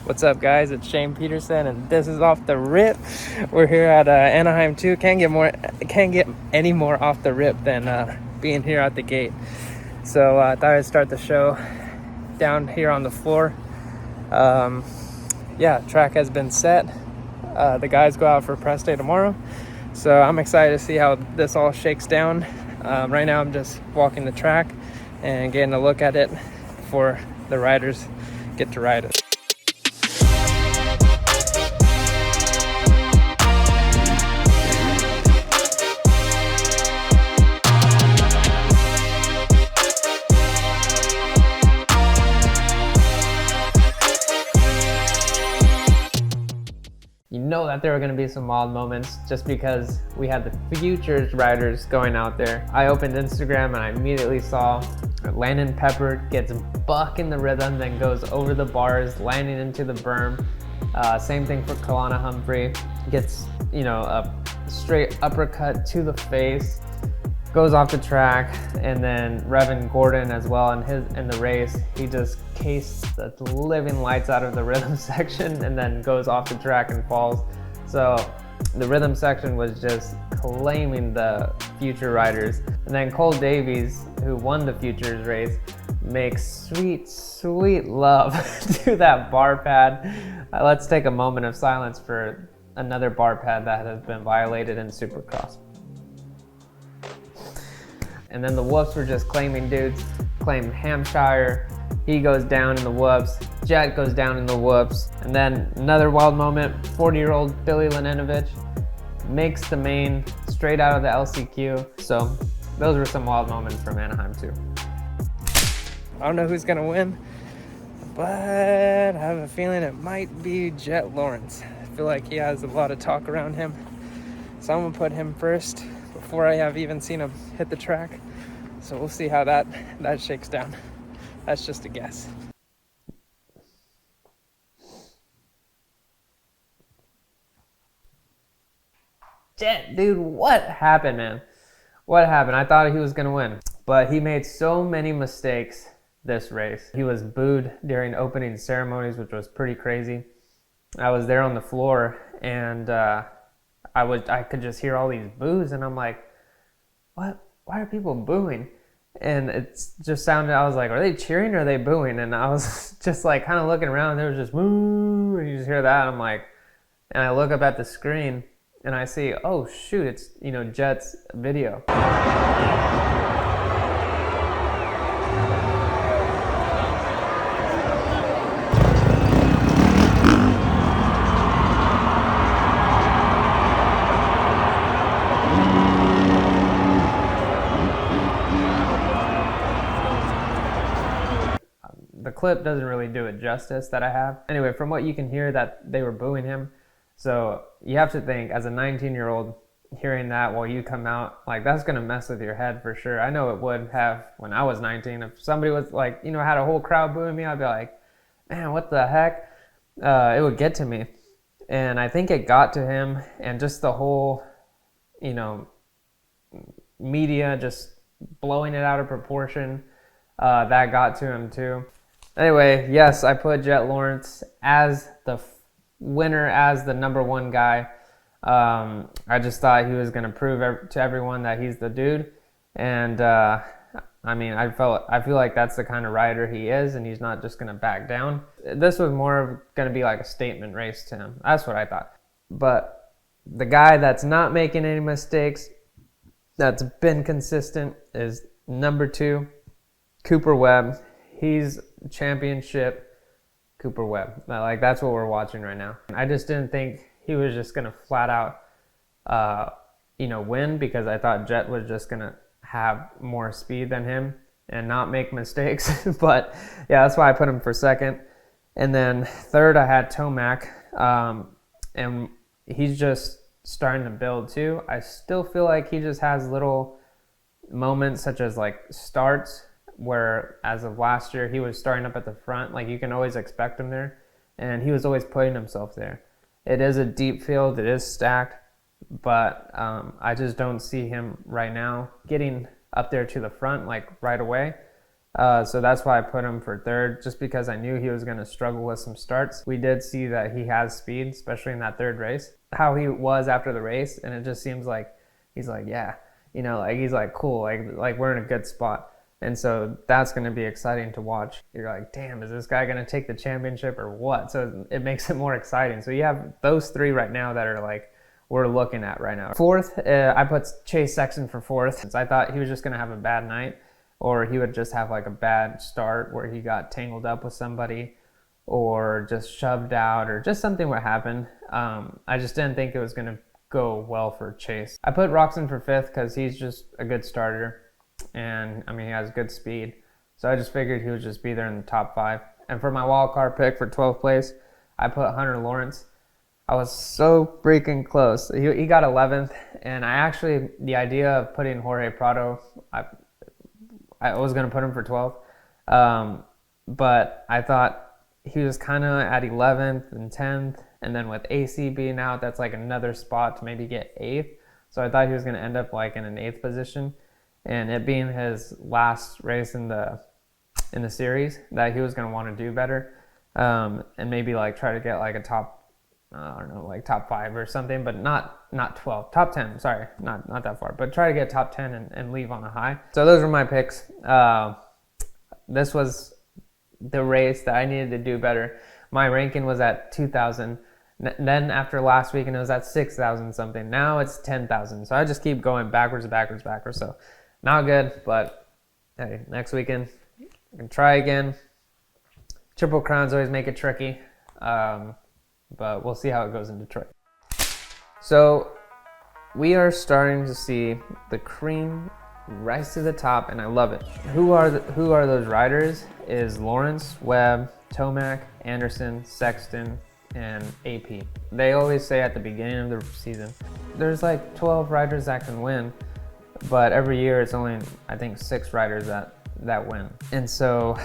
What's up, guys? It's Shane Peterson, and this is Off the Rip. We're here at Anaheim 2. Can't get any more off the rip than being here at the gate. So I thought I'd start the show down here on the floor. Track has been set. The guys go out for press day tomorrow, so I'm excited to see how this all shakes down. Right now I'm just walking the track and getting a look at it before the riders get to ride it. You know that there were going to be some wild moments just because we had the Futures riders going out there. I opened Instagram and I immediately saw Landon Pepper gets buck in the rhythm, then goes over the bars, landing into the berm. Same thing for Kalana Humphrey. Gets, a straight uppercut to the face, goes off the track, and then Revin Gordon as well in the race. He just cased the living lights out of the rhythm section and then goes off the track and falls. So the rhythm section was just claiming the Future riders. And then Cole Davies, who won the Futures race, makes sweet love to that bar pad. Let's take a moment of silence for another bar pad that has been violated in supercross. And then the whoops were just claiming dudes. Claimed Hampshire, he goes down in the whoops. Jet goes down in the whoops. And then another wild moment, 40-year-old Billy Laninovich makes the main straight out of the LCQ. So those were some wild moments from Anaheim too. I don't know who's gonna win, but I have a feeling it might be Jet Lawrence. I feel like he has a lot of talk around him. So I'm gonna put him first before I have even seen him hit the track. So we'll see how that shakes down. That's just a guess. Jet, dude, what happened, man? What happened? I thought he was gonna win, but he made so many mistakes this race. He was booed during opening ceremonies, which was pretty crazy. I was there on the floor, and I could just hear all these boos, and I'm like, what? Why are people booing? And it just sounded, I was like, are they cheering or are they booing? And I was just like kind of looking around, and there was just woo, and you just hear that. I'm like, and I look up at the screen and I see, oh shoot, it's Jet's video. The clip doesn't really do it justice that I have. Anyway, from what you can hear, that they were booing him. So you have to think, as a 19-year-old, hearing that while you come out, like, that's gonna mess with your head for sure. I know it would have when I was 19. If somebody was like, had a whole crowd booing me, I'd be like, man, what the heck? It would get to me. And I think it got to him, and just the whole, media just blowing it out of proportion, that got to him too. Anyway, yes, I put Jet Lawrence as the winner, as the number one guy. I just thought he was going to prove to everyone that he's the dude. And I feel like that's the kind of rider he is, and he's not just going to back down. This was more going to be like a statement race to him. That's what I thought. But the guy that's not making any mistakes, that's been consistent, is number 2, Cooper Webb. He's championship Cooper Webb. Like, that's what we're watching right now. I just didn't think he was just gonna flat out win, because I thought Jet was just gonna have more speed than him and not make mistakes. But yeah, that's why I put him for second. And then third I had Tomac, and he's just starting to build too. I still feel like he just has little moments, such as like starts, where as of last year he was starting up at the front. Like, you can always expect him there, and he was always putting himself there. It is a deep field, it is stacked, but I just don't see him right now getting up there to the front like right away. So that's why I put him for third, just because I knew he was going to struggle with some starts. We did see that he has speed, especially in that third race, how he was after the race. And it just seems like he's like, yeah, you know, like he's like, cool, like we're in a good spot. And so that's going to be exciting to watch. You're like, damn, is this guy going to take the championship or what? So it makes it more exciting. So you have those three right now that are like, we're looking at right now. Fourth, I put Chase Sexton for fourth, since I thought he was just going to have a bad night, or he would just have like a bad start where he got tangled up with somebody or just shoved out or just something would happen. I just didn't think it was going to go well for Chase. I put Roxon for fifth because he's just a good starter. And I mean, he has good speed. So I just figured he would just be there in the top 5. And for my wild card pick for 12th place, I put Hunter Lawrence. I was so freaking close. He got 11th. And I actually, the idea of putting Jorge Prado, I was going to put him for 12th. But I thought he was kind of at 11th and 10th. And then with AC being out, that's like another spot to maybe get 8th. So I thought he was going to end up like in an 8th position. And it being his last race in the series, that he was going to want to do better, and maybe like try to get like a top, I don't know, like top 5 or something, but not 12, top 10. Sorry, not that far, but try to get top 10 and leave on a high. So those were my picks. This was the race that I needed to do better. My ranking was at 2,000. Then after last week, and it was at 6,000 something. Now it's 10,000. So I just keep going backwards. So. Not good, but hey, next weekend we can try again. Triple Crowns always make it tricky, but we'll see how it goes in Detroit. So we are starting to see the cream rise to the top, and I love it. Who are those riders? Is Lawrence, Webb, Tomac, Anderson, Sexton, and AP. They always say at the beginning of the season, there's like 12 riders that can win. But every year it's only, I think, 6 riders that win. And so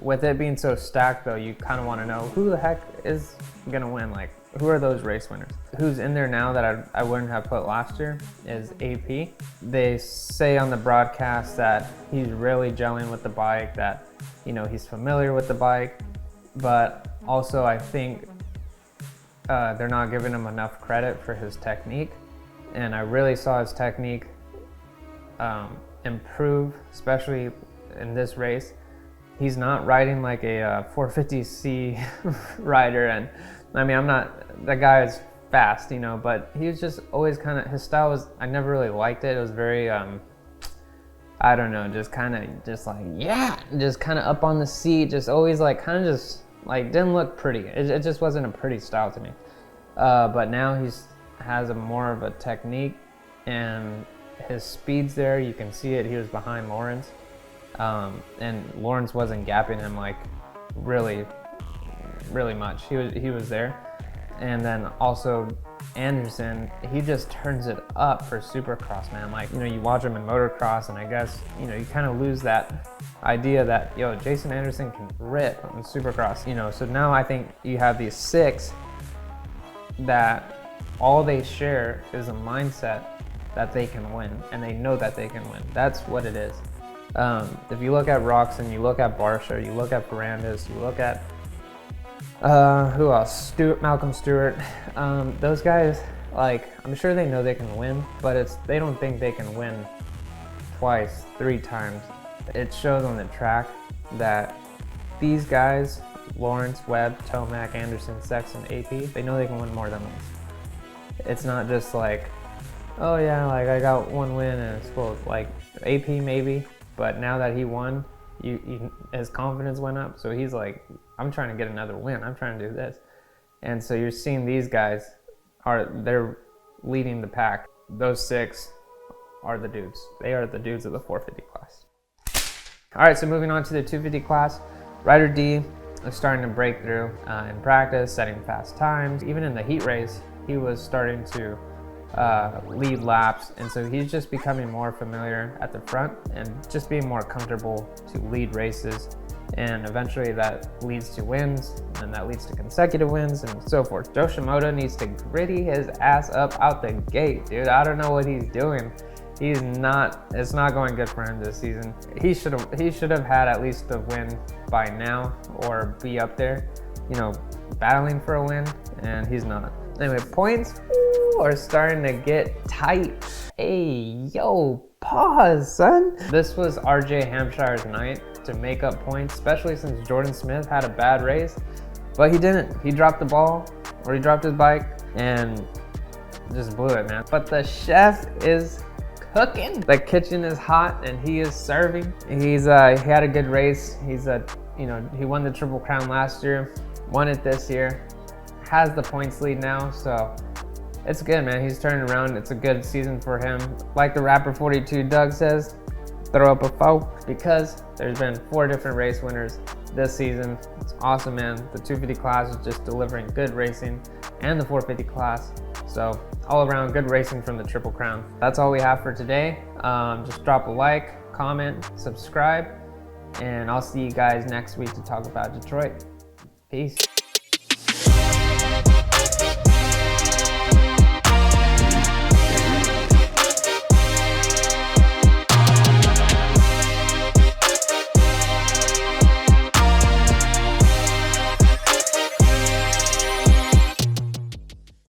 with it being so stacked though, you kind of want to know who the heck is going to win. Like, who are those race winners? Who's in there now that I wouldn't have put last year is AP. They say on the broadcast that he's really gelling with the bike, that, you know, he's familiar with the bike. But also I think they're not giving him enough credit for his technique. And I really saw his technique improve, especially in this race. He's not riding like a 450C rider, and I mean, that guy is fast, you know, but he was just always kind of, his style was, I never really liked it. It was very, I don't know, just kind of just like, yeah, just kind of up on the seat, just always like kind of just like didn't look pretty. It just wasn't a pretty style to me. But now has a more of a technique, and his speed's there. You can see it. He was behind Lawrence, and Lawrence wasn't gapping him like really much. He was there. And then also Anderson, he just turns it up for supercross, man. Like, you know, you watch him in motocross, and I guess, you know, you kind of lose that idea that, yo, Jason Anderson can rip on supercross, you know. So now I think you have these 6 that all they share is a mindset that they can win, and they know that they can win. That's what it is. If you look at Roxon, you look at Barsha, you look at Ferrandis, you look at who else? Malcolm Stewart. Those guys, like, I'm sure they know they can win, but they don't think they can win twice, 3 times. It shows on the track that these guys, Lawrence, Webb, Tomac, Anderson, Sexton, AP, they know they can win more than once. It's not just like, oh yeah, like I got 1 win and it's cool. Like AP maybe, but now that he won, his confidence went up. So he's like, I'm trying to get another win. I'm trying to do this. And so you're seeing these guys they're leading the pack. Those 6 are the dudes. They are the dudes of the 450 class. All right, so moving on to the 250 class, Rider D is starting to break through in practice, setting fast times. Even in the heat race, he was starting to lead laps, and so he's just becoming more familiar at the front and just being more comfortable to lead races, and eventually that leads to wins, and that leads to consecutive wins and so forth. Joe Shimoda needs to gritty his ass up out the gate, dude. I don't know what he's doing. He's not. It's not going good for him this season. He should have had at least a win by now, or be up there, you know, battling for a win, and he's not. Anyway, points are starting to get tight. Hey, yo, pause, son. This was RJ Hampshire's night to make up points, especially since Jordan Smith had a bad race, but he didn't. He dropped the ball, or he dropped his bike, and just blew it, man. But the chef is cooking. The kitchen is hot, and he is serving. He had a good race. You know, he won the Triple Crown last year, won it this year, has the points lead now, so it's good, man. He's turning around. It's a good season for him. Like the Rapper 42 Doug says, throw up a foe, because there's been 4 different race winners this season. It's awesome, man. The 250 class is just delivering good racing, and the 450 class. So all around good racing from the Triple Crown. That's all we have for today. Just drop a like, comment, subscribe, and I'll see you guys next week to talk about Detroit. Peace.